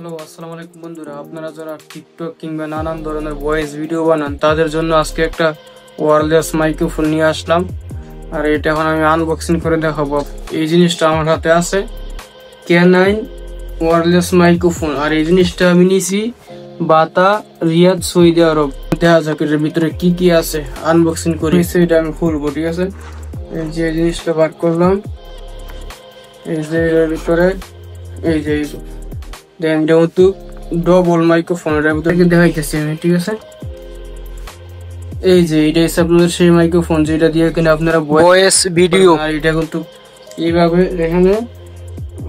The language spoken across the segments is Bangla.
হ্যালো, আসসালামু আলাইকুম বন্ধুরা। আপনারা যারা টিকটক কিংবা নানান ধরনের ভয়েস ভিডিও বানান তাদের জন্য আজকে একটা ওয়্যারলেস মাইক্রোফোন নিয়ে আসলাম। আর এটা এখন আমি আনবক্সিং করে দেখাবো। এই জিনিসটা আমার হাতে আছে, K9 ওয়্যারলেস মাইক্রোফোন। আর এই জিনিসটা আমি নিয়েছি বাতা, রিয়াদ, সৌদি আরব। দেখা যাক এর ভিতরে কি কি আছে, আনবক্সিং করি। এটা আমি খুলবো, ঠিক আছে। এই যে জিনিসটা বার করলাম, এই যে এর ভিতরে এই যে দেন যেহেতু ডবল মাইক্রোফোন এর ভিতরে দেখাইতেছি আমি, ঠিক আছে। এই যে এটা হচ্ছে আপনাদের সেই মাইক্রোফোন যেটা দিয়ে কিনা আপনারা ভয়েস ভিডিও। আর এটা কিন্তু এইভাবে এখানে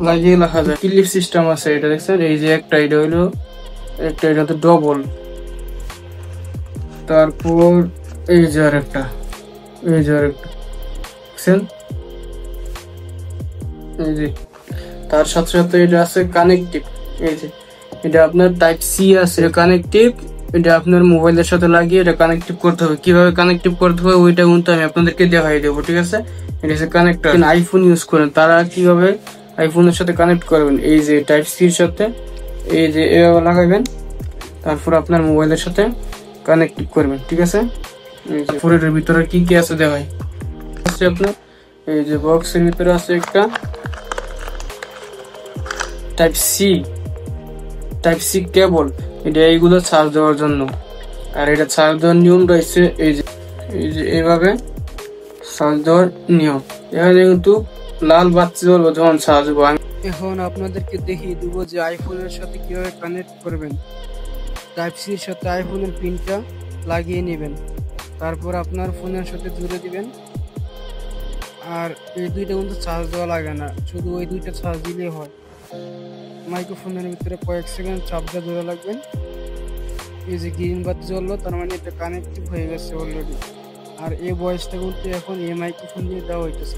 লাগিয়ে রাখা যায়, ক্লিপ সিস্টেম আছে এটা, দেখছেন। এই যে একটা এটা হইলো একটা, এটা তো ডবল। তারপর এই যে আরেকটা, এই যে আরেকটা, দেখছেন। এই যে তার সাথে সাথে এটা আছে কানেক্টিভ। এই যে এটা আপনার টাইপ সি আছে কানেক্টিভ। এটা আপনার মোবাইলের সাথে লাগিয়ে এটা কানেক্টিভ করতে হবে। কিভাবে কানেক্টিভ করতে হবে ওইটা কিন্তু আমি আপনাদেরকে দেখাই দেবো, ঠিক আছে। এটা হচ্ছে কানেক্টর। আইফোন ইউজ করেন তারা কিভাবে আইফোনের সাথে কানেক্ট করবেন, এই যে টাইপ সির সাথে এই যে এভাবে লাগাবেন, তারপর আপনার মোবাইলের সাথে কানেক্টিভ করবেন, ঠিক আছে। এই যে ফোনের ভিতরে কি কি আছে দেখাই আপনার। এই যে বক্সের ভিতরে আছে একটা টাইপ সি কেবল, এটা এইগুলো চার্জ দেওয়ার জন্য। আর এটা চার্জ দেওয়ার নিয়ম রয়েছে এই যে এইভাবে চার্জ দেওয়ার নিয়ম। এখানে কিন্তু লাল বাতি জ্বলবে যখন চার্জ হবো। এখন আপনাদেরকে দেখিয়ে দেবো যে আইফোনের সাথে কিভাবে কানেক্ট করবেন। টাইপ সির সাথে আইফোনের পিনটা লাগিয়ে নেবেন, তারপর আপনার ফোনের সাথে জুড়ে দিবেন। আর এই দুইটা কিন্তু চার্জ দেওয়া লাগে না, শুধু ওই দুইটা চার্জ দিলেই হয়। মাইক্রোফোনের ভিতরে কয়েক সেকেন্ড চাপটা ধরে লাগবেন। এই যে গ্রিন বাতি জ্বললো, তার মানে এটা কানেক্টিভ হয়ে গেছে অলরেডি। আর এই ভয়েসটা কিন্তু এখন এই মাইক্রোফোন দিয়ে দেওয়া হইতেছে।